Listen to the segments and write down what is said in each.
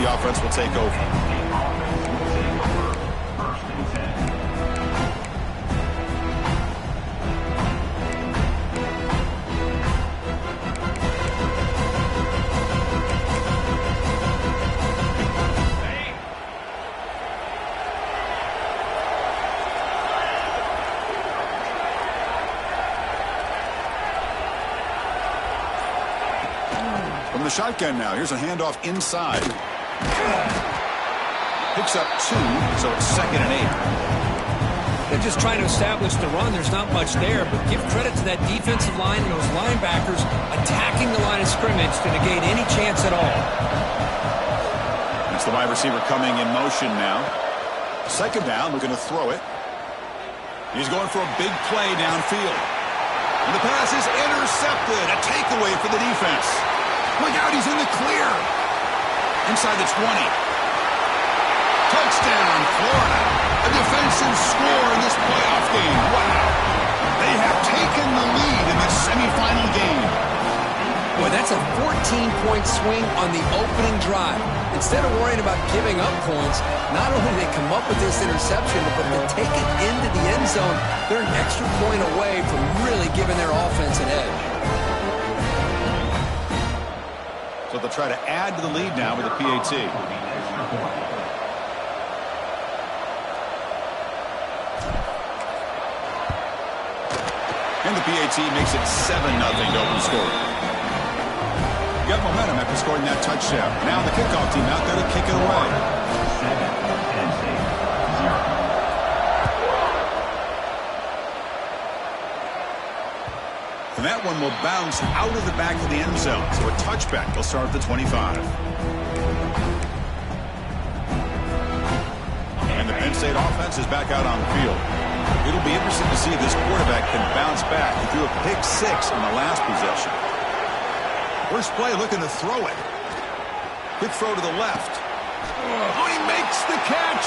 the offense will take over. From the shotgun now, here's a handoff inside. Picks up 2, so it's 2nd and 8. They're just trying to establish the run. There's not much there, but give credit to that defensive line and those linebackers attacking the line of scrimmage to negate any chance at all. That's the wide receiver coming in motion now. 2nd down, looking to throw it. He's going for a big play downfield. And the pass is intercepted. A takeaway for the defense. Look out, he's in the clear. Inside the 20. Touchdown, Florida. A defensive score in this playoff game. Wow. They have taken the lead in this semifinal game. Boy, that's a 14-point swing on the opening drive. Instead of worrying about giving up points, not only did they come up with this interception, but to take it into the end zone, they're an extra point away from really giving their offense an edge. So they'll try to add to the lead now with a PAT. And the PAT makes it 7-0 to open score. Got momentum after scoring that touchdown. Now the kickoff team out there to kick it away. And that one will bounce out of the back of the end zone. So a touchback. They'll start at the 25. And the Penn State offense is back out on the field. It'll be interesting to see if this quarterback can bounce back. He threw a pick 6 in the last possession. First play looking to throw it. Quick throw to the left. Oh, he makes the catch.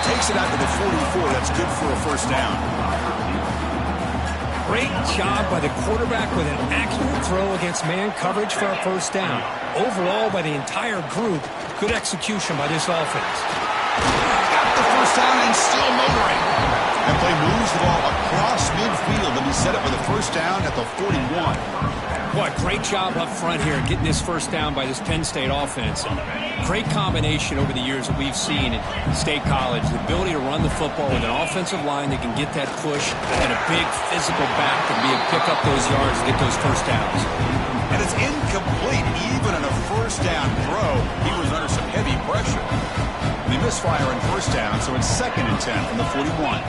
Takes it out to the 44. That's good for a first down. Great job by the quarterback with an accurate throw against man coverage for a first down. Overall, by the entire group, good execution by this offense. Got the first down and still motoring. That play moves the ball across midfield, and he set up with a first down at the 41. Boy, great job up front here getting this first down by this Penn State offense. Great combination over the years that we've seen in State College. The ability to run the football with an offensive line that can get that push and a big physical back to be able to pick up those yards and get those first downs. And it's incomplete. Even in a first down throw, he was under some heavy pressure. And they misfire in first down, so it's 2nd and 10 from the 41.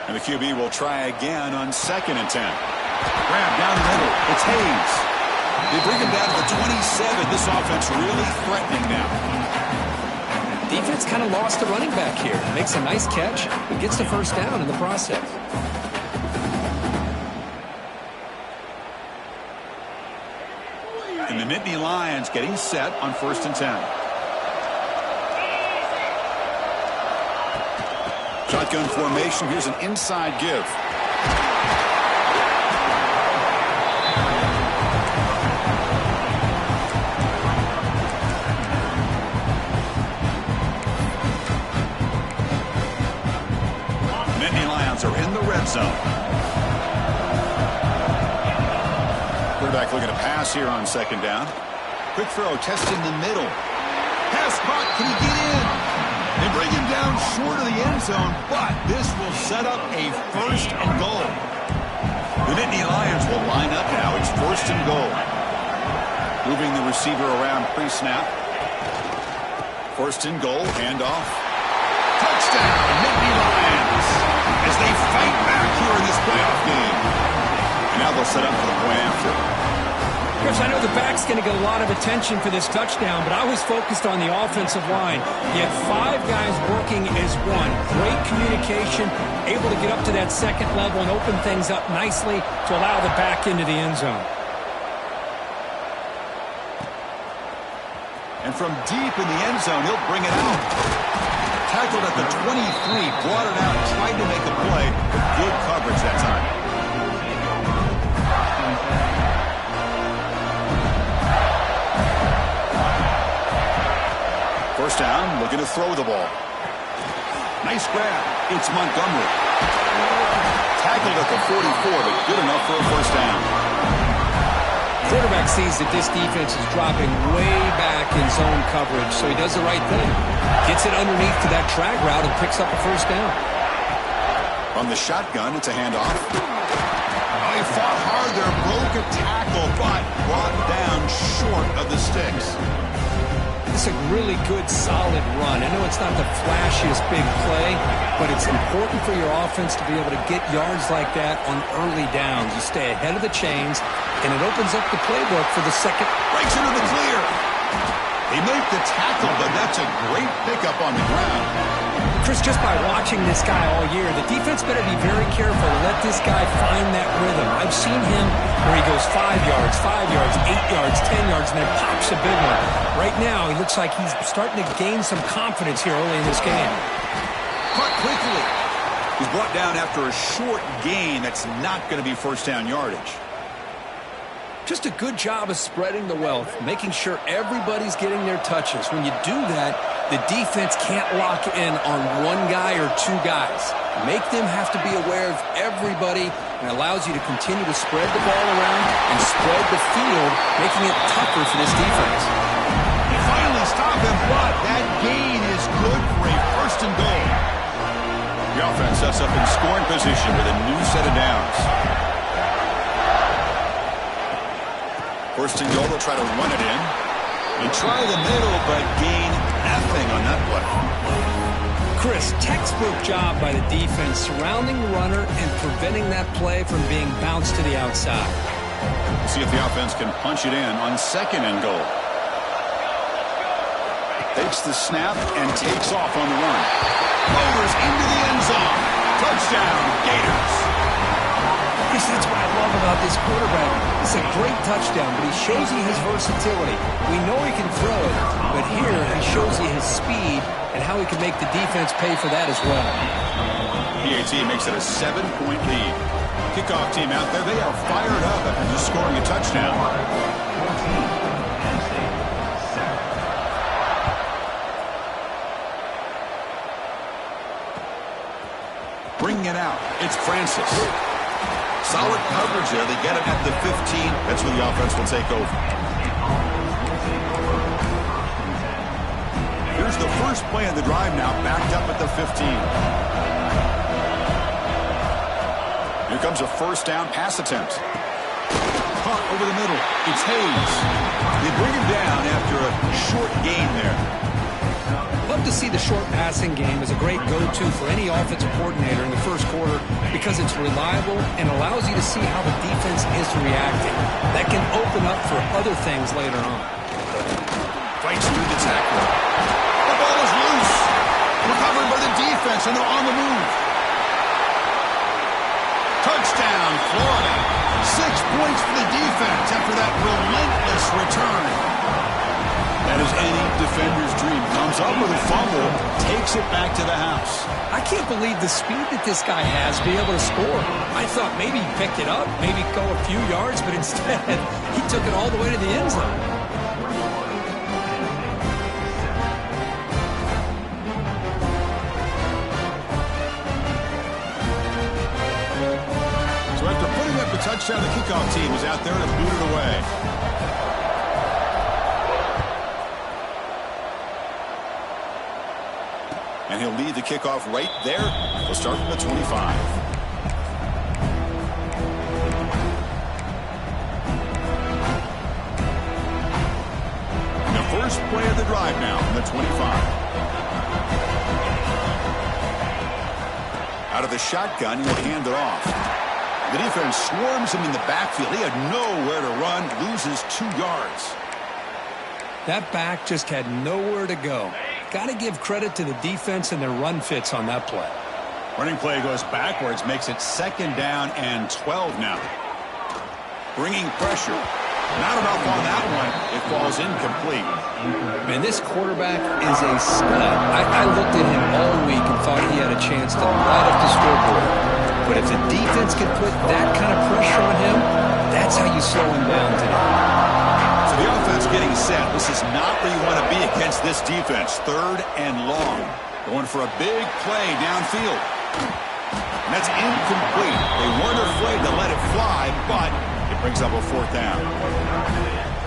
And the QB will try again on 2nd and 10. Grab down the middle. It's Hayes. They bring him down to the 27. This offense really threatening now. Defense kind of lost a running back here. Makes a nice catch, but gets the first down in the process. And the Nittany Lions getting set on 1st and 10. Shotgun formation. Here's an inside give. Are in the red zone. Quarterback looking to pass here on 2nd down. Quick throw, testing the middle. Pass caught, can he get in? They bring him down short of the end zone, but this will set up a 1st and goal. The Nittany Lions will line up now. It's 1st and goal. Moving the receiver around pre-snap. 1st and goal, handoff. Touchdown, Nittany Lions, as they fight back here in this playoff game. And now they'll set up for the point after. Chris, I know the back's going to get a lot of attention for this touchdown, but I was focused on the offensive line. You had 5 guys working as one. Great communication, able to get up to that 2nd level and open things up nicely to allow the back into the end zone. And from deep in the end zone, he'll bring it out. Tackled at the 23, brought it out, tried to make a play, but good coverage that time. First down, looking to throw the ball. Nice grab. It's Montgomery. Tackled at the 44, but good enough for a first down. Quarterback sees that this defense is dropping way back in zone coverage, so he does the right thing. Gets it underneath to that drag route and picks up a first down. From the shotgun, it's a handoff. Oh, he fought hard there, broke a tackle, but brought down short of the sticks. It's a really good, solid run. I know it's not the flashiest big play, but it's important for your offense to be able to get yards like that on early downs. You stay ahead of the chains, and it opens up the playbook for the second. Breaks into the clear. He made the tackle, but that's a great pickup on the ground. Chris, just by watching this guy all year, the defense better be very careful to let this guy find that rhythm. I've seen him where he goes 5 yards, 8 yards, 10 yards, and then pops a big one. Right now, he looks like he's starting to gain some confidence here early in this game. Caught quickly. He's brought down after a short gain. That's not going to be first down yardage. Just a good job of spreading the wealth, making sure everybody's getting their touches. When you do that, the defense can't lock in on one guy or two guys. Make them have to be aware of everybody, and allows you to continue to spread the ball around and spread the field, making it tougher for this defense. They finally stop him, but that gain is good for a first and goal. The offense sets up in scoring position with a new set of downs. First and goal, they'll try to run it in. And try the middle, but gain nothing on that play. Chris, textbook job by the defense surrounding the runner and preventing that play from being bounced to the outside. We'll see if the offense can punch it in on second and goal. Takes the snap and takes off on the run. Motors into the end zone. Touchdown, Gators. Chris, that's what I love about this quarterback. It's a great touchdown, but he shows you his versatility. We know he can throw it, but here he shows you his speed and how he can make the defense pay for that as well. PAT makes it a 7-point lead. Kickoff team out there, they are fired up after just scoring a touchdown. Bringing it out, it's Francis. Solid coverage there. They get it at the 15. That's where the offense will take over. Here's the first play of the drive now, backed up at the 15. Here comes a first down pass attempt. Caught over the middle. It's Hayes. They bring him down after a short gain there. Love to see the short passing game as a great go-to for any offensive coordinator in the first quarter because it's reliable and allows you to see how the defense is reacting. That can open up for other things later on. Fights through the tackle. The ball is loose. Recovered by the defense, and they're on the move. Touchdown, Florida. 6 points for the defense after that relentless return. That is any defender's dream. Comes up with a fumble, takes it back to the house. I can't believe the speed that this guy has to be able to score. I thought maybe he picked it up, maybe go a few yards, but instead he took it all the way to the end zone. So after putting up the touchdown, the kickoff team was out there to boot it away. And he'll lead the kickoff right there. He'll start from the 25. The first play of the drive now from the 25. Out of the shotgun, he'll hand it off. The defense swarms him in the backfield. He had nowhere to run, loses 2 yards. That back just had nowhere to go. Got to give credit to the defense and their run fits on that play. Running play goes backwards, makes it second down and 12 now. Bringing pressure. Not enough on that one. It falls incomplete. Man, this quarterback is a stud. I looked at him all week and thought he had a chance to light up the scoreboard. But if the defense can put that kind of pressure on him, that's how you slow him down today. So the offense getting set. This is not where you want to be against against this defense. 3rd and long. Going for a big play downfield. And that's incomplete. They weren't afraid to let it fly, but it brings up a 4th down.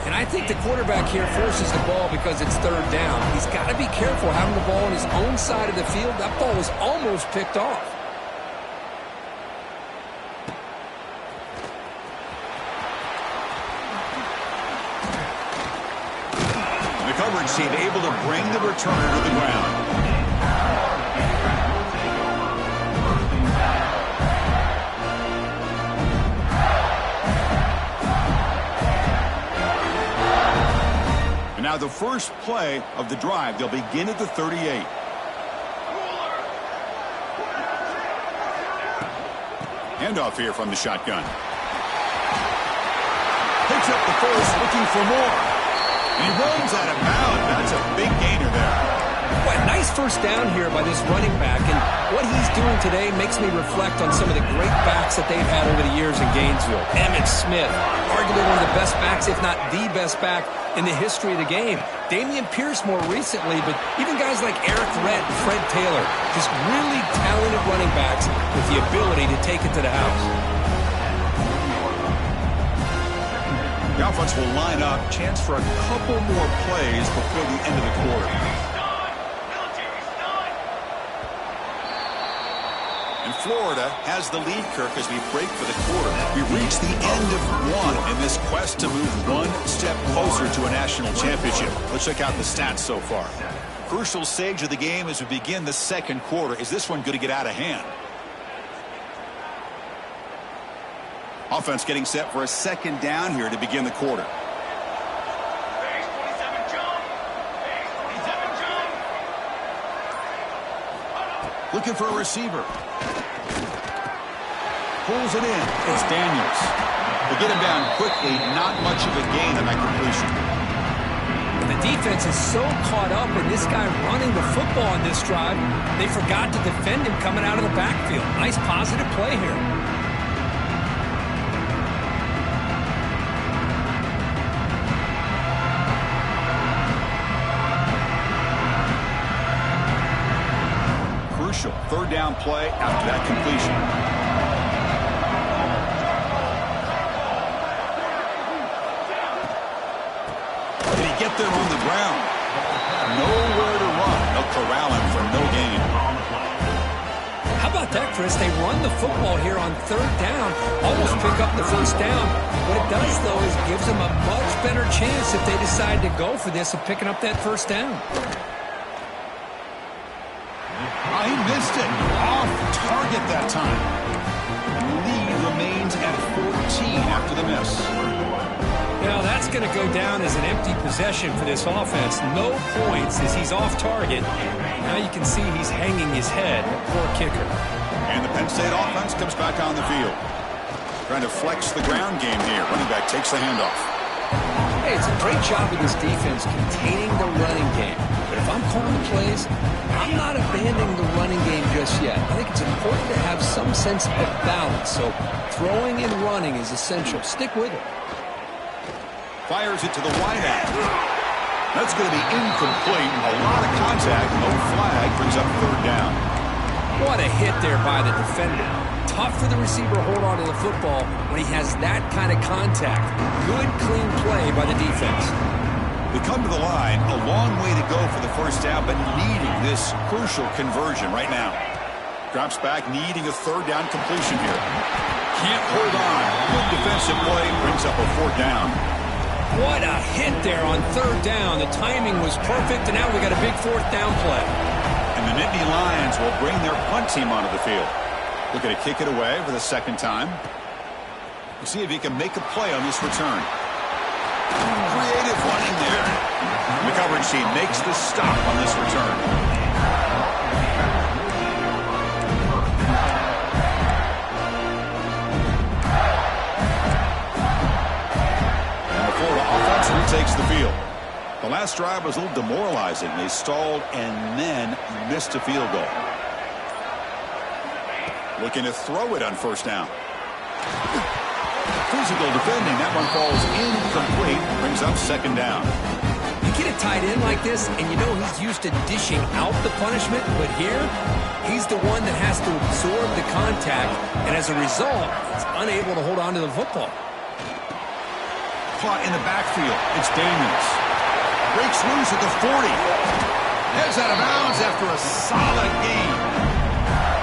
And I think the quarterback here forces the ball because it's 3rd down. He's got to be careful having the ball on his own side of the field. That ball was almost picked off. The coverage team able to bring the returner to the ground. Now the first play of the drive, they'll begin at the 38. Handoff here from the shotgun. Picks up the first, looking for more. And he runs out of bounds. That's a big gainer there. What a nice first down here by this running back. And what he's doing today makes me reflect on some of the great backs that they've had over the years in Gainesville. Emmitt Smith, arguably one of the best backs, if not the best back in the history of the game. Dameon Pierce more recently, but even guys like Eric Redd, Fred Taylor, just really talented running backs with the ability to take it to the house. The offense will line up. Chance for a couple more plays before the end of the quarter. And Florida has the lead, Kirk, as we break for the quarter. We've reached the end of one in this quest to move one step closer to a national championship. Let's check out the stats so far. Crucial stage of the game as we begin the second quarter. Is this one going to get out of hand? Offense getting set for a 2nd down here to begin the quarter. Looking for a receiver. Pulls it in. It's Daniels. They get him down quickly. Not much of a gain on that completion. The defense is so caught up in this guy running the football on this drive, they forgot to defend him coming out of the backfield. Nice positive play here. Crucial 3rd down play after that completion. Get there on the ground. Nowhere to run. They'll corral him for no gain. How about that, Chris? They run the football here on 3rd down, almost pick up the 1st down. What it does, though, is gives them a much better chance if they decide to go for this of picking up that 1st down. Oh, he missed it. Off target that time. Lead remains at 14 after the miss. Now that's going to go down as an empty possession for this offense. No points as he's off target. Now you can see he's hanging his head. Poor kicker. And the Penn State offense comes back on the field. Trying to flex the ground game here. Running back takes the handoff. Hey, it's a great job of this defense containing the running game. But if I'm calling plays, I'm not abandoning the running game just yet. I think it's important to have some sense of balance. So throwing and running is essential. Stick with it. Fires it to the wide end. That's going to be incomplete. A lot of contact. No flag. Brings up 3rd down. What a hit there by the defender. Tough for the receiver to hold on to the football when he has that kind of contact. Good, clean play by the defense. They come to the line. A long way to go for the 1st down, but needing this crucial conversion right now. Drops back, needing a 3rd down completion here. Can't hold on. Good defensive play. Brings up a 4th down. What a hit there on 3rd down. The timing was perfect, and now we got a big 4th down play. And the Nittany Lions will bring their punt team onto the field. Looking to kick it away for the 2nd time. We'll see if he can make a play on this return. Creative running there. The coverage team makes the stop on this return. Takes the field. The last drive was a little demoralizing. They stalled and then missed a field goal. Looking to throw it on 1st down. Physical defending. That one falls incomplete. Brings up 2nd down. You get a tight end like this, and you know he's used to dishing out the punishment, but here, he's the one that has to absorb the contact, and as a result, he's unable to hold on to the football. Caught in the backfield. It's Daniels. Breaks loose at the 40. Heads out of bounds after a solid gain.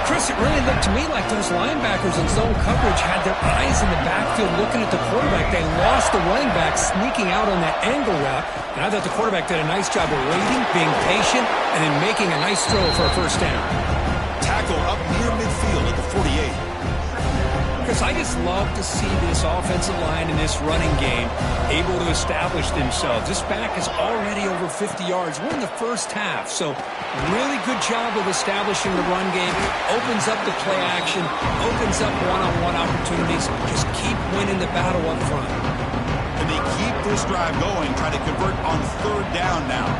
Chris, it really looked to me like those linebackers in zone coverage had their eyes in the backfield looking at the quarterback. They lost the running back sneaking out on that angle route, and I thought the quarterback did a nice job of waiting, being patient, and then making a nice throw for a first down. Tackle up near midfield at the 48. Chris, I just love to see this offensive line in this running game able to establish themselves. This back is already over 50 yards. We're in the first half, so really good job of establishing the run game. Opens up the play action, opens up one-on-one opportunities. Just keep winning the battle up front. And they keep this drive going, trying to convert on third down now.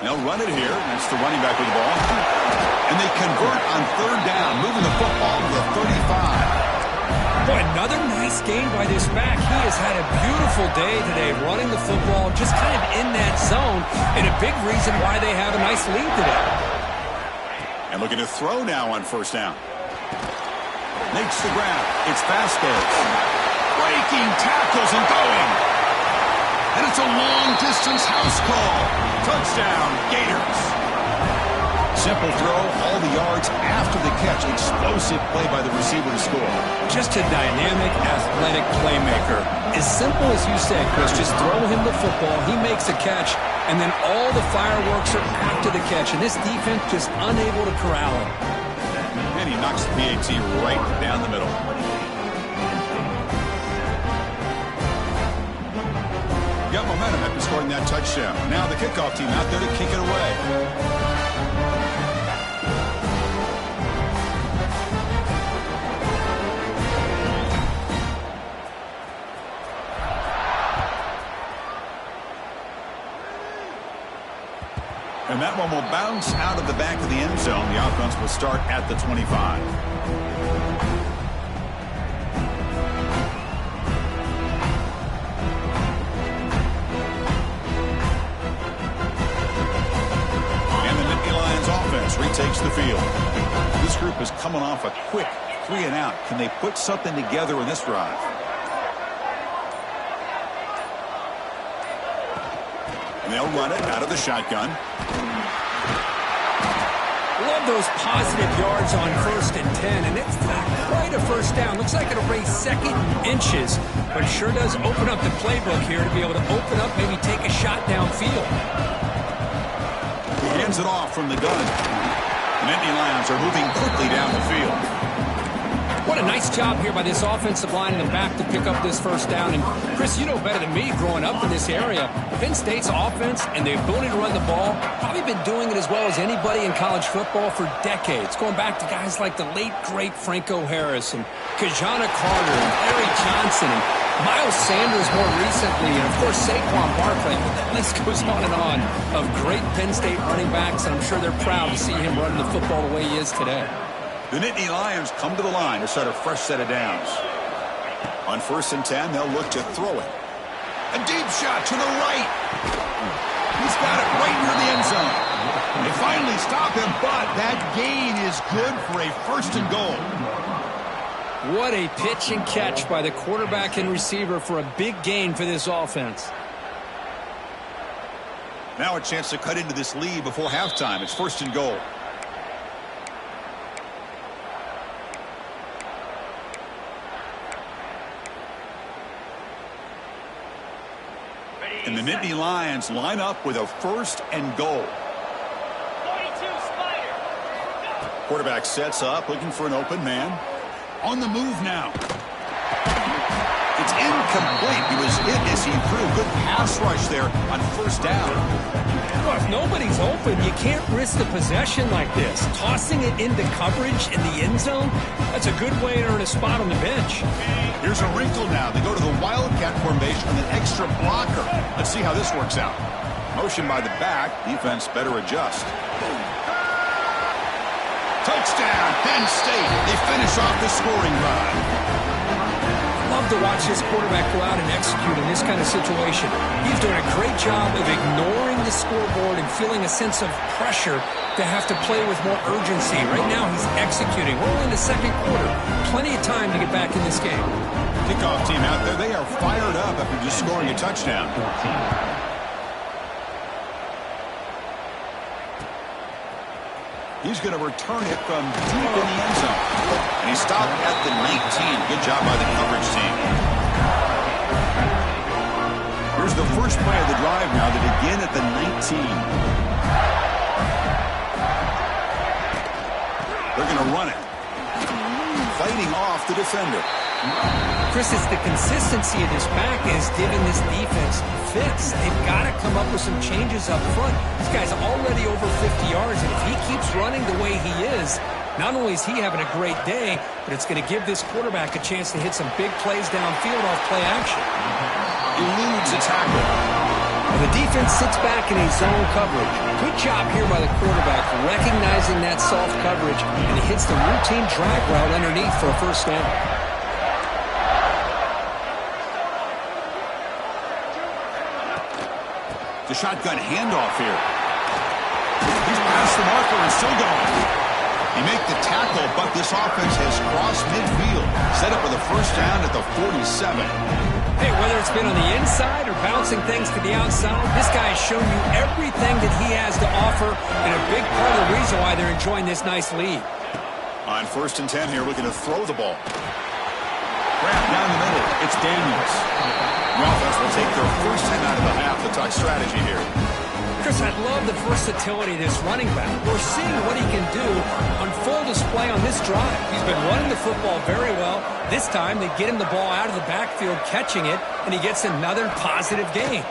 They'll run it here. That's the running back with the ball. And they convert on third down, moving the football to the 35. Boy, another nice game by this back. He has had a beautiful day today running the football, just kind of in that zone, and a big reason why they have a nice lead today. And looking to throw now on first down. Makes the grab. It's Vasquez. Breaking tackles and going. And it's a long-distance house call. Touchdown, Gators. Simple throw, all the yards after the catch. Explosive play by the receiver to score. Just a dynamic, athletic playmaker. As simple as you said, Chris, just throw him the football, he makes a catch, and then all the fireworks are after the catch. And this defense just unable to corral him. And he knocks the PAT right down the middle. Got momentum after scoring that touchdown. Now the kickoff team out there to kick it away. And that one will bounce out of the back of the end zone. The offense will start at the 25. Retakes the field. This group is coming off a quick 3-and-out. Can they put something together in this drive? And they'll run it out of the shotgun. Love those positive yards on 1st and 10, and it's not quite a first down. Looks like it'll raise second inches, but it sure does open up the playbook here to be able to open up, maybe take a shot downfield. He hands it off from the gun. The Nittany Lions are moving quickly down the field. What a nice job here by this offensive line in the back to pick up this first down. And, Chris, you know better than me growing up in this area, Penn State's offense and the ability to run the ball, probably been doing it as well as anybody in college football for decades, going back to guys like the late, great Franco Harris and Kajana Carter and Larry Johnson and Miles Sanders more recently, and, of course, Saquon Barkley. The list goes on and on of great Penn State running backs, and I'm sure they're proud to see him running the football the way he is today. The Nittany Lions come to the line to start a fresh set of downs. On 1st and 10, they'll look to throw it. A deep shot to the right. He's got it right near the end zone. They finally stop him, but that gain is good for a 1st and goal. What a pitch and catch by the quarterback and receiver for a big gain for this offense. Now a chance to cut into this lead before halftime. It's 1st and goal. And the Nittany Lions line up with a 1st and goal. 42 Spider. Quarterback sets up, looking for an open man. On the move now. It's incomplete. He was hit as he threw a good pass rush there on 1st down. Well, if nobody's open, you can't risk the possession like this. Tossing it into coverage in the end zone, that's a good way to earn a spot on the bench. Here's a wrinkle now. They go to the Wildcat formation with an extra blocker. Let's see how this works out. Motion by the back. Defense better adjust. Touchdown, Penn State. They finish off the scoring drive. Love to watch this quarterback go out and execute in this kind of situation. He's doing a great job of ignoring the scoreboard and feeling a sense of pressure to have to play with more urgency. Right now, he's executing. We're only in the second quarter. Plenty of time to get back in this game. Kickoff team out there, they are fired up after just scoring a touchdown. He's going to return it from deep in the end zone. And he stopped at the 19. Good job by the coverage team. Here's the first play of the drive now that again at the 19. They're going to run it. Fighting off the defender. Chris, it's the consistency of this back is giving this defense fits. They've got to come up with some changes up front. This guy's already over 50 yards, and if he keeps running the way he is, not only is he having a great day, but it's going to give this quarterback a chance to hit some big plays downfield off play action. Eludes a tackle. Well, the defense sits back in a zone coverage. Good job here by the quarterback recognizing that soft coverage, and he hits the routine drag route underneath for a first down. The shotgun handoff here. He's past the marker and still going. He makes the tackle, but this offense has crossed midfield. Set up with a first down at the 47. Hey, whether it's been on the inside or bouncing things to the outside, this guy has shown you everything that he has to offer, and a big part of the reason why they're enjoying this nice lead. On 1st and 10 here, looking to throw the ball. Grab down the middle. It's Daniels. The offense will take their first time out of the half to talk strategy here. Chris, I love the versatility of this running back. We're seeing what he can do on full display on this drive. He's been running the football very well. This time, they get him the ball out of the backfield, catching it, and he gets another positive gain.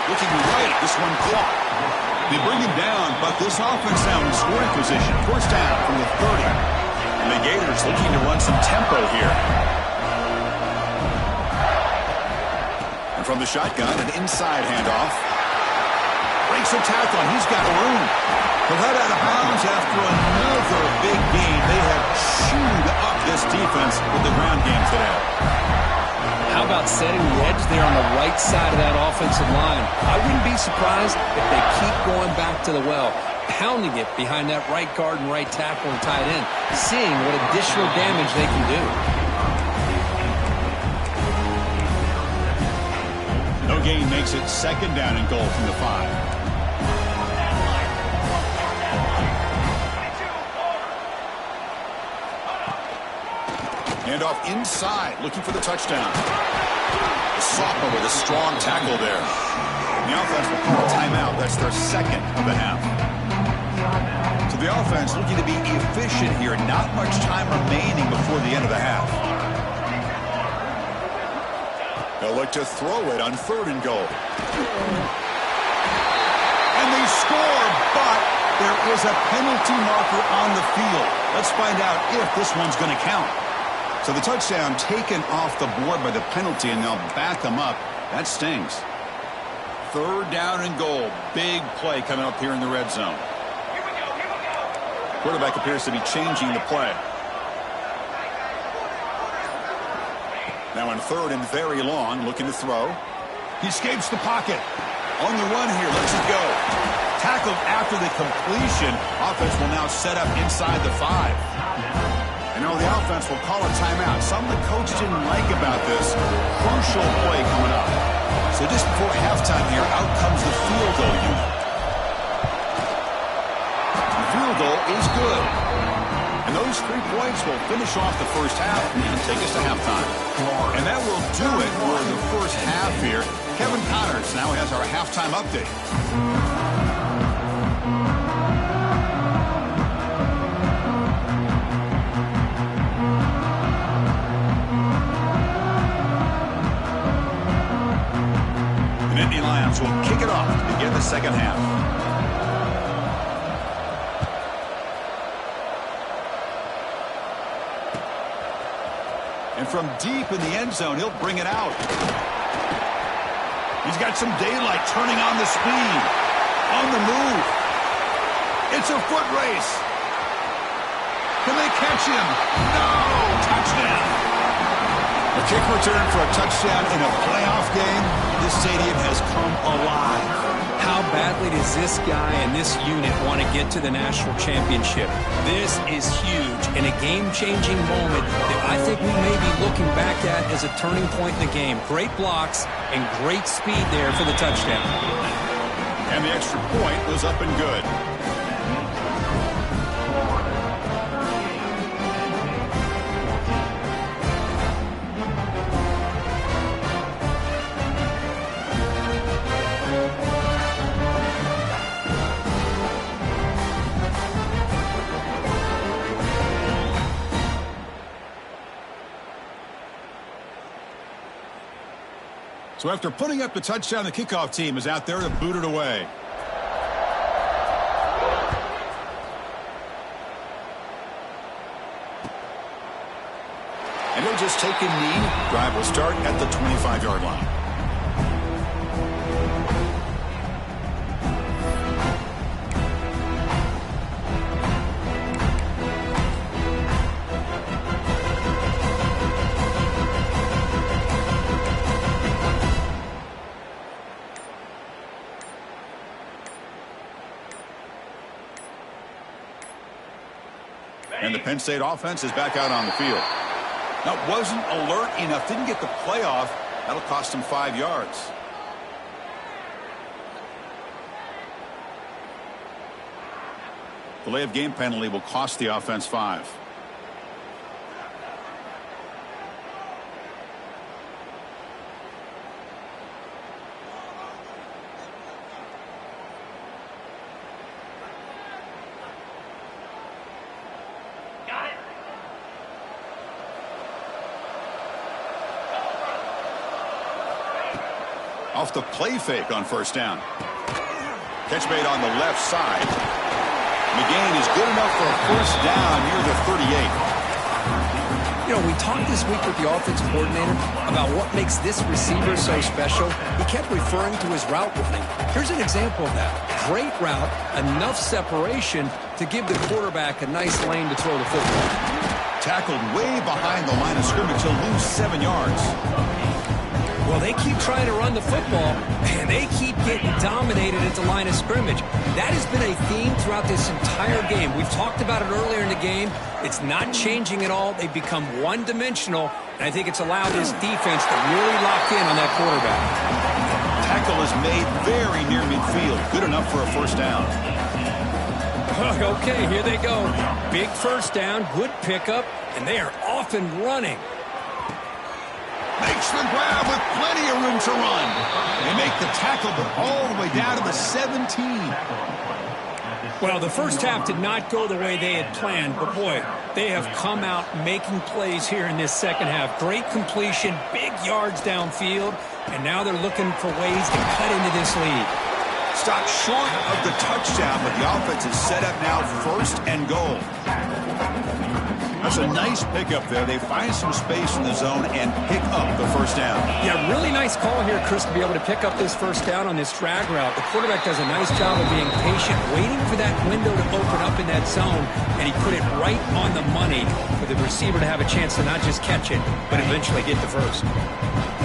Looking right, this one caught. They bring him down, but this offense now in scoring position. First down from the 30. And the Gators looking to run some tempo here. And from the shotgun, an inside handoff. Breaks a tackle, and he's got room. But head out of bounds after another big gain. They have chewed up this defense with the ground game today. How about setting the edge there on the right side of that offensive line? I wouldn't be surprised if they keep going back to the well, pounding it behind that right guard and right tackle and tight end, seeing what additional damage they can do. No gain makes it second down and goal from the 5. Handoff inside, looking for the touchdown. The sophomore with a strong tackle there. The offense will call a timeout. That's their second of the half. So the offense looking to be efficient here. Not much time remaining before the end of the half. They'll look to throw it on 3rd and goal. And they score, but there is a penalty marker on the field. Let's find out if this one's going to count. So the touchdown taken off the board by the penalty, and they'll back them up. That stings. 3rd down and goal. Big play coming up here in the red zone. Quarterback appears to be changing the play. Now in 3rd and very long, looking to throw. He escapes the pocket. On the run here, lets it go. Tackled after the completion. Offense will now set up inside the 5. You know, the offense will call a timeout. Something the coach didn't like about this. Crucial play coming up. So just before halftime here, out comes the field goal unit. The field goal is good. And those 3 points will finish off the first half and take us to halftime. And that will do it for the first half here. Kevin Connors now has our halftime update. Lions will kick it off to begin the second half. And from deep in the end zone, he'll bring it out. He's got some daylight, turning on the speed. On the move. It's a foot race. Can they catch him? No! Touchdown! A kick return for a touchdown in a playoff game. This stadium has come alive. How badly does this guy and this unit want to get to the national championship? This is huge and a game-changing moment that I think we may be looking back at as a turning point in the game. Great blocks and great speed there for the touchdown. And the extra point was up and good. So after putting up the touchdown, the kickoff team is out there to boot it away. And he'll just take a knee. Drive will start at the 25-yard line. And the Penn State offense is back out on the field. Now, wasn't alert enough, didn't get the playoff. That'll cost him 5 yards. Delay of game penalty will cost the offense 5. Off the play fake on first down. Catch made on the left side. McGain is good enough for a first down near the 38. You know, we talked this week with the offensive coordinator about what makes this receiver so special. He kept referring to his route running. Here's an example of that. Great route, enough separation to give the quarterback a nice lane to throw the football. Tackled way behind the line of scrimmage. He'll lose 7 yards. Well, they keep trying to run the football, and they keep getting dominated at the line of scrimmage. That has been a theme throughout this entire game. We've talked about it earlier in the game. It's not changing at all. They've become one-dimensional, and I think it's allowed this defense to really lock in on that quarterback. Tackle is made very near midfield. Good enough for a first down. Okay, here they go. Big first down, good pickup, and they are off and running. Makes the grab with plenty of room to run. They make the tackle, but all the way down to the 17. Well, the first half did not go the way they had planned, but boy, they have come out making plays here in this second half. Great completion, big yards downfield, and now they're looking for ways to cut into this lead. Stopped short of the touchdown, but the offense is set up now first and goal. That's a nice pickup there. They find some space in the zone and pick up the first down. Yeah, really nice call here, Chris, to be able to pick up this first down on this drag route. The quarterback does a nice job of being patient, waiting for that window to open up in that zone, and he put it right on the money for the receiver to have a chance to not just catch it, but eventually get the first.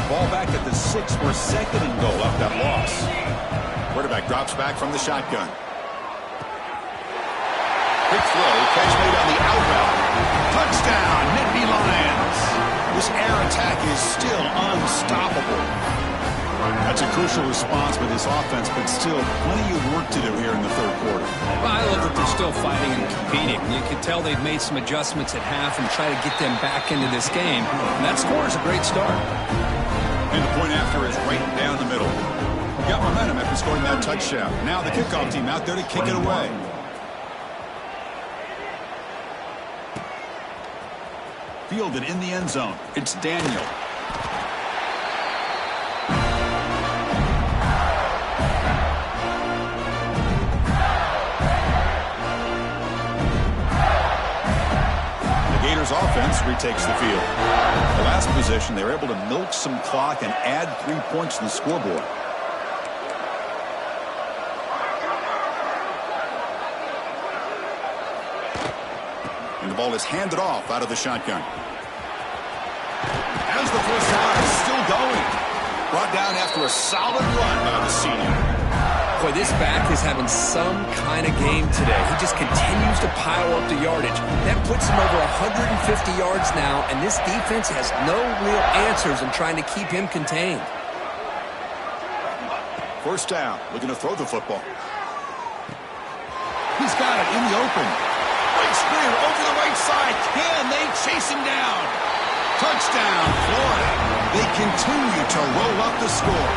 Ball back at the 6 for second and goal after that loss. Quarterback drops back from the shotgun. Quick throw, catch made on the out route. Touchdown, Nittany Lions. This air attack is still unstoppable. That's a crucial response with this offense, but still plenty of work to do here in the third quarter. Well, I love that they're still fighting and competing. You can tell they've made some adjustments at half and try to get them back into this game. And that score is a great start. And the point after is right down the middle. Got momentum after scoring that touchdown. Now the kickoff team out there to kick it away. Fielded in the end zone. It's Daniel. The Gators offense retakes the field. The last possession, they were able to milk some clock and add 3 points to the scoreboard. ball is handed off out of the shotgun. As the first down is still going. Brought down after a solid run by the senior. Boy, this back is having some kind of game today. He just continues to pile up the yardage. That puts him over 150 yards now, and this defense has no real answers in trying to keep him contained. First down, looking to throw the football. He's got it in the open. Big screen over the right side. Can they chase him down? Touchdown, Florida. They continue to roll up the score.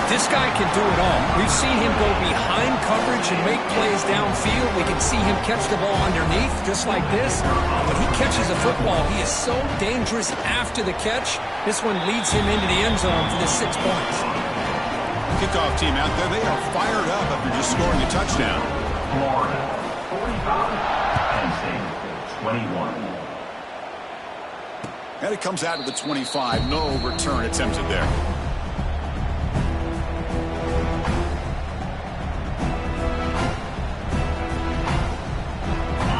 This guy can do it all. We've seen him go behind coverage and make plays downfield. We can see him catch the ball underneath, just like this. When he catches a football, he is so dangerous after the catch. This one leads him into the end zone for the 6 points. Kickoff team out there, they are fired up after just scoring a touchdown. Florida, 45, Penn State, 21. And it comes out of the 25. No return attempted there.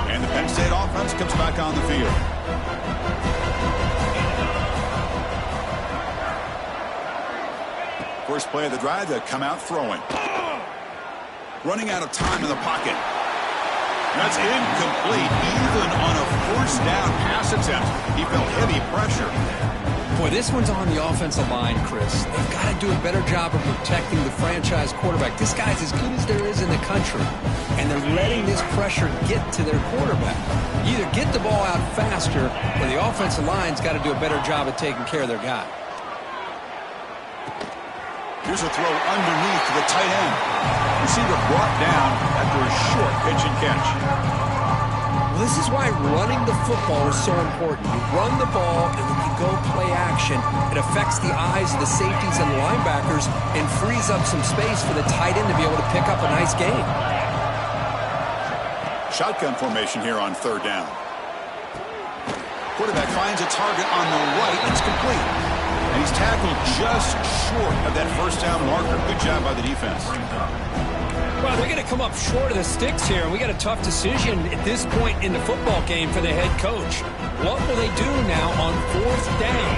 And the Penn State offense comes back on the field. First play of the drive, they come out throwing. Running out of time in the pocket. That's incomplete. Even on a first down pass attempt, he felt heavy pressure. Boy, this one's on the offensive line, Chris. They've got to do a better job of protecting the franchise quarterback. This guy's as good as there is in the country, and they're letting this pressure get to their quarterback. You either get the ball out faster, or the offensive line's got to do a better job of taking care of their guy. Here's a throw underneath to the tight end. Receiver brought down after a short pitch and catch. Well, this is why running the football is so important. You run the ball, and when you go play action, it affects the eyes of the safeties and the linebackers and frees up some space for the tight end to be able to pick up a nice gain. Shotgun formation here on third down. Quarterback finds a target on the right. It's complete. And he's tackled just short of that first down marker. Good job by the defense. Well, they're going to come up short of the sticks here, and we got a tough decision at this point in the football game for the head coach. What will they do now on fourth down?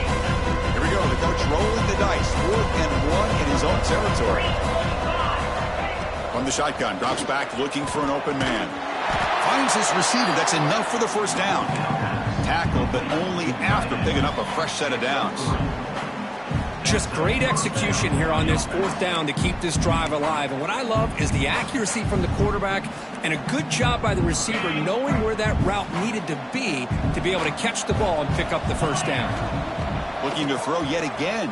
Here we go. The coach rolling the dice. 4th and 1 in his own territory. From the shotgun, drops back looking for an open man. Finds his receiver. That's enough for the first down. Tackled, but only after picking up a fresh set of downs. Just great execution here on this fourth down to keep this drive alive. And what I love is the accuracy from the quarterback and a good job by the receiver knowing where that route needed to be able to catch the ball and pick up the first down. Looking to throw yet again.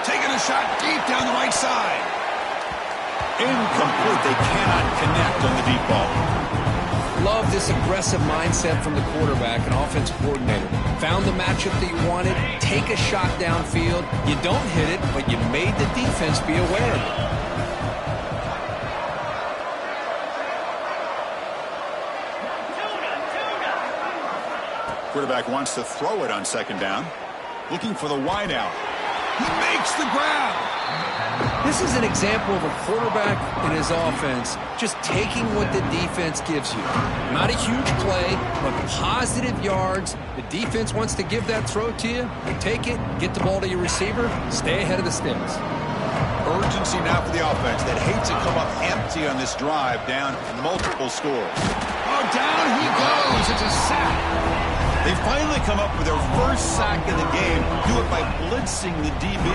Taking a shot deep down the right side. Incomplete. They cannot connect on the deep ball. Love this aggressive mindset from the quarterback and offensive coordinator. Found the matchup that you wanted, take a shot downfield. You don't hit it, but you made the defense be aware of it. Quarterback wants to throw it on second down. Looking for the wide out. He makes the grab. This is an example of a quarterback in his offense just taking what the defense gives you. Not a huge play, but positive yards. The defense wants to give that throw to you. You take it, get the ball to your receiver, stay ahead of the sticks. Urgency now for the offense that hates to come up empty on this drive, down multiple scores. Oh, down he goes. It's a sack. They finally come up with their first sack of the game. Do it by blitzing the DB.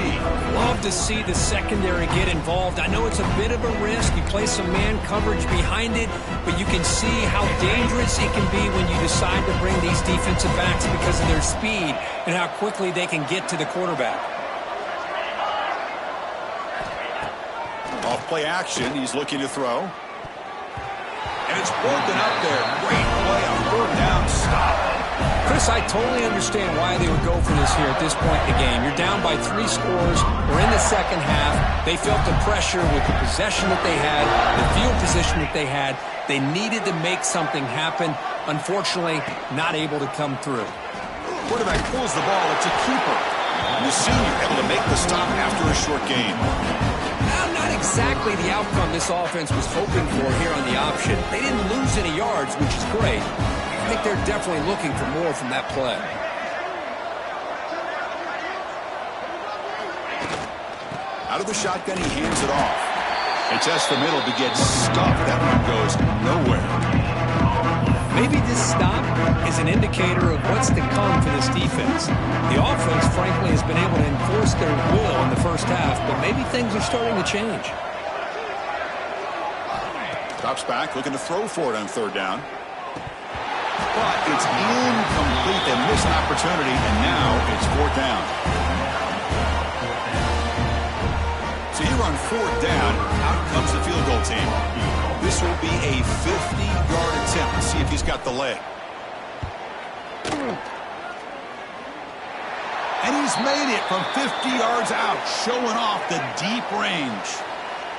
Love to see the secondary get involved. I know it's a bit of a risk. You play some man coverage behind it, but you can see how dangerous it can be when you decide to bring these defensive backs because of their speed and how quickly they can get to the quarterback. Off play action. He's looking to throw. And it's broken up there. Great play. A third down stop. Chris, I totally understand why they would go for this here at this point in the game. You're down by 3 scores. We're in the second half. They felt the pressure with the possession that they had, the field position that they had. They needed to make something happen. Unfortunately, not able to come through. Quarterback pulls the ball. It's a keeper. And the senior able to make the stop after a short gain. I'm not exactly the outcome this offense was hoping for here on the option. They didn't lose any yards, which is great. I think they're definitely looking for more from that play. Out of the shotgun, he hands it off. He tests the middle to get stuffed. That one goes nowhere. Maybe this stop is an indicator of what's to come for this defense. The offense, frankly, has been able to enforce their will in the first half, but maybe things are starting to change. Drops back, looking to throw for it on third down. But it's incomplete. They miss an opportunity, and now it's fourth down. So here on fourth down, out comes the field goal team. This will be a 50-yard attempt. Let's see if he's got the leg. And he's made it from 50 yards out, showing off the deep range.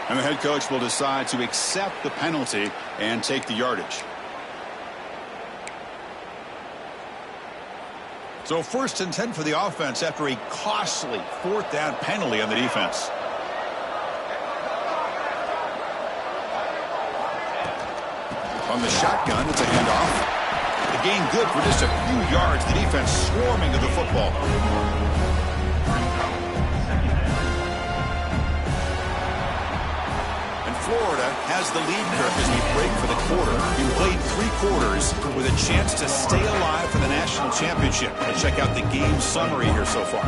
And the head coach will decide to accept the penalty and take the yardage. So 1st and 10 for the offense after a costly fourth down penalty on the defense. On the shotgun, it's a handoff. The gain good for just a few yards. The defense swarming to the football. And Florida has the lead, Kirk, as we break for the quarter. We played 3 quarters with a chance to stay alive for the national championship. Let's check out the game summary here so far.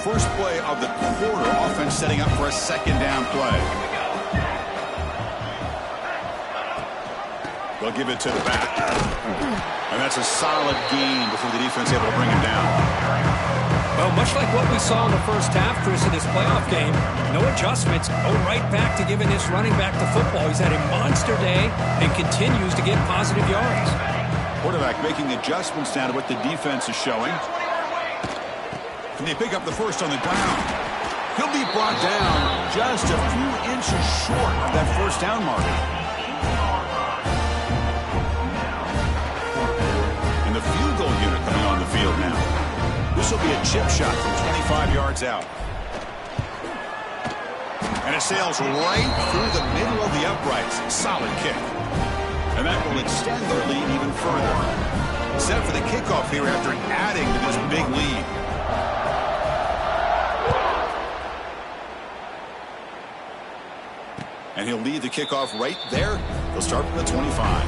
First play of the quarter, offense setting up for a second down play. They'll give it to the back. And that's a solid gain before the defense able to bring him down. Well, much like what we saw in the first half, Chris, of this playoff game, no adjustments. Go right back to giving this running back the football. He's had a monster day and continues to get positive yards. Quarterback making adjustments now to what the defense is showing. Can they pick up the first on the ground? He'll be brought down just a few inches short of that first down marker. And the field goal unit coming on the field now. This will be a chip shot from 25 yards out. And it sails right through the middle of the uprights. Solid kick. And that will extend their lead even further. Set for the kickoff here after adding to this big lead. And he'll lead the kickoff right there. He'll start from the 25.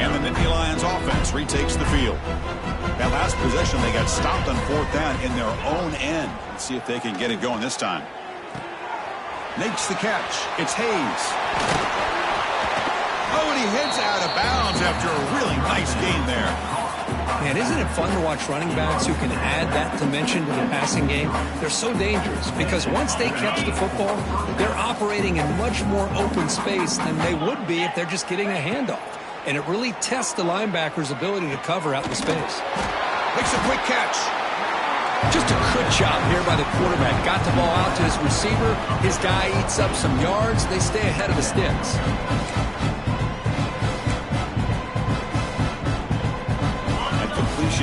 And the Nittany Lions offense retakes the field. That last possession, they got stopped on fourth down in their own end. Let's see if they can get it going this time. Makes the catch. It's Hayes. Oh, and he heads out of bounds after a really nice gain there. Man, isn't it fun to watch running backs who can add that dimension to the passing game? They're so dangerous because once they catch the football, they're operating in much more open space than they would be if they're just getting a handoff. And it really tests the linebacker's ability to cover out the space. Makes a quick catch. Just a good job here by the quarterback. Got the ball out to his receiver. His guy eats up some yards. They stay ahead of the sticks.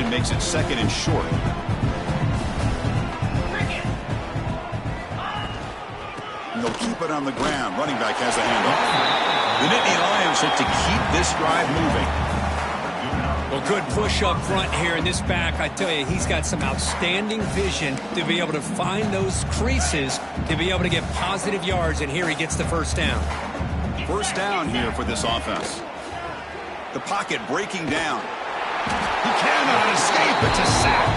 Makes it second and short. And they'll keep it on the ground. Running back has the handoff. The Nittany Lions look to keep this drive moving. Well, good push up front here in this back. I tell you, he's got some outstanding vision to be able to find those creases, to be able to get positive yards, and here he gets the first down. First down here for this offense. The pocket breaking down. He cannot escape. It's a sack.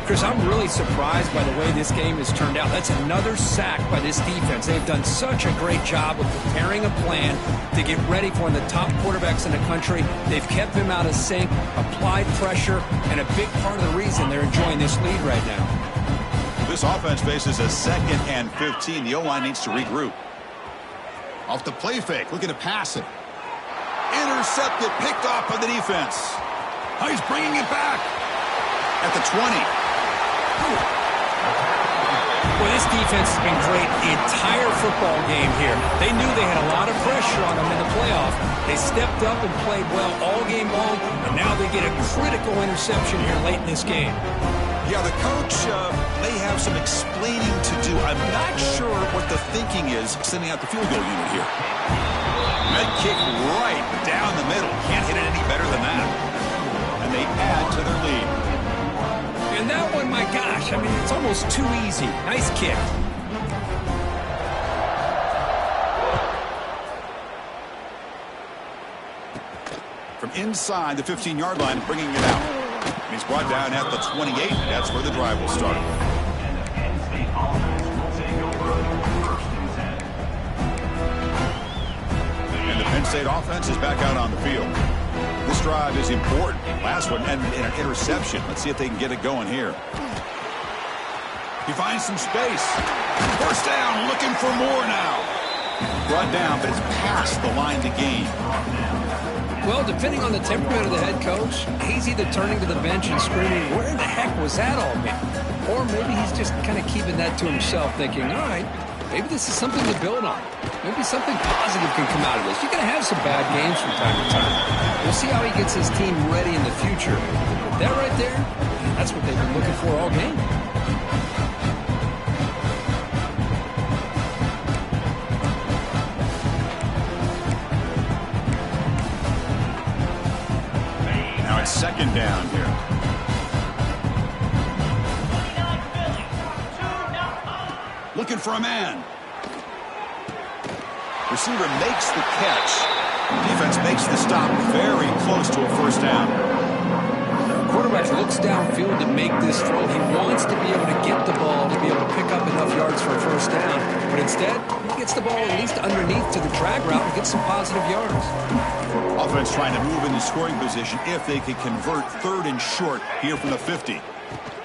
Chris, I'm really surprised by the way this game has turned out. That's another sack by this defense. They've done such a great job of preparing a plan to get ready for one of the top quarterbacks in the country. They've kept him out of sync, applied pressure, and a big part of the reason they're enjoying this lead right now. This offense faces a 2nd and 15. The O-line needs to regroup. Off the play fake, looking to pass it. Intercepted, picked off by the defense. Oh, he's bringing it back at the 20. Well, this defense has been great the entire football game here. They knew they had a lot of pressure on them in the playoff. They stepped up and played well all game long, and now they get a critical interception here late in this game. Yeah, the coach may have some explaining to do. I'm not sure what the thinking is sending out the field goal unit here. That kick right down the middle. Can't hit it any better than that. And they add to their lead. And that one, my gosh, I mean, it's almost too easy. Nice kick. From inside the 15-yard line, bringing it out. And he's brought down at the 28. That's where the drive will start. And the Penn State offense will take over 1st and 10. And the Penn State offense is back out on the field. This drive is important. Last one ended in an interception. Let's see if they can get it going here. He finds some space. First down, looking for more now. Brought down, but it's past the line to gain. Well, depending on the temperament of the head coach, he's either turning to the bench and screaming, where in the heck was that all mean? Or maybe he's just kind of keeping that to himself, thinking, all right, maybe this is something to build on. Maybe something positive can come out of this. You're going to have some bad games from time to time. We'll see how he gets his team ready in the future. But that right there, that's what they've been looking for all game. Now it's second down here. Looking for a man. Receiver makes the catch. Defense makes the stop very close to a first down. Quarterback looks downfield to make this throw. He wants to be able to get the ball to be able to pick up enough yards for a first down. But instead, he gets the ball at least underneath to the drag route and gets some positive yards. Offense trying to move into scoring position if they can convert 3rd and short here from the 50.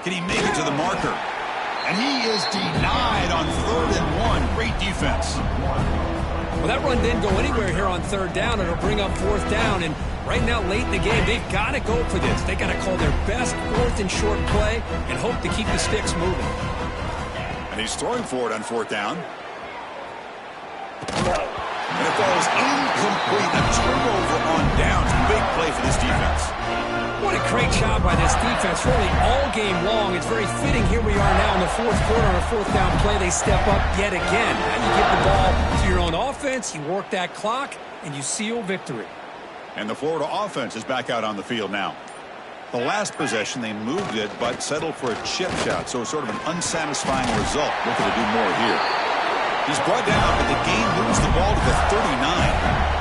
Can he make it to the marker? And he is denied on 3rd and 1. Great defense. Well, that run didn't go anywhere here on 3rd down. It'll bring up 4th down. And right now, late in the game, they've got to go for this. They've got to call their best 4th and short play and hope to keep the sticks moving. And he's throwing for it on 4th down. And it falls incomplete. A turnover on downs. Big play for this defense. What a great job by this defense, really all game long. It's very fitting. Here we are now in the 4th quarter on a 4th down play. They step up yet again. Now you get the ball to your own offense, you work that clock, and you seal victory. And the Florida offense is back out on the field now. The last possession, they moved it, but settled for a chip shot, so it's sort of an unsatisfying result. Looking to do more here. He's brought down, but the game moves the ball to the 39.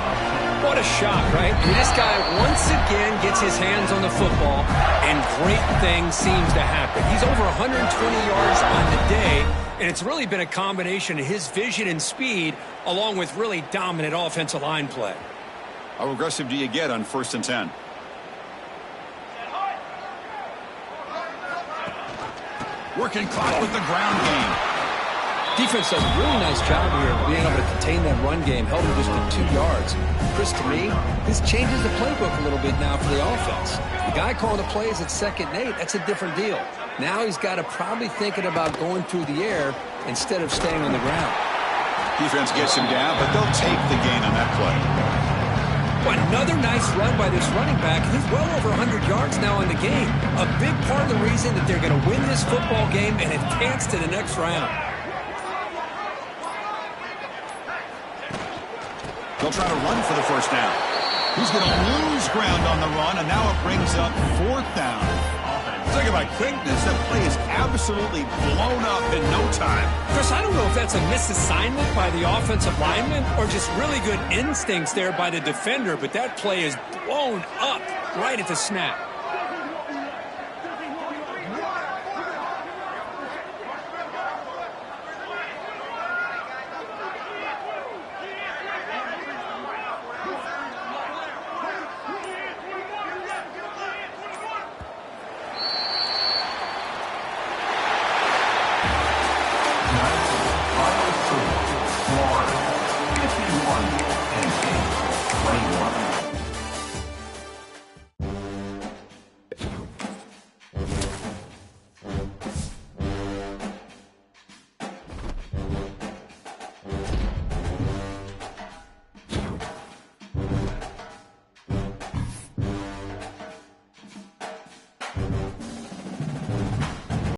What a shot, right? I mean, this guy once again gets his hands on the football, and great things seems to happen. He's over 120 yards on the day, and it's really been a combination of his vision and speed, along with really dominant offensive line play. How aggressive do you get on 1st and 10? Working clock with the ground game. Defense does a really nice job here of being able to contain that run game, held him just to 2 yards. Chris, to me, this changes the playbook a little bit now for the offense. The guy calling the plays at 2nd and 8, that's a different deal. Now he's got to probably thinking about going through the air instead of staying on the ground. Defense gets him down, but they'll take the gain on that play. Well, another nice run by this running back. He's well over 100 yards now in the game. A big part of the reason that they're going to win this football game and advance to the next round. They'll try to run for the first down. He's going to lose ground on the run, and now it brings up 4th down. Talking about quickness, that play is absolutely blown up in no time. Chris, I don't know if that's a misassignment by the offensive lineman or just really good instincts there by the defender, but that play is blown up right at the snap.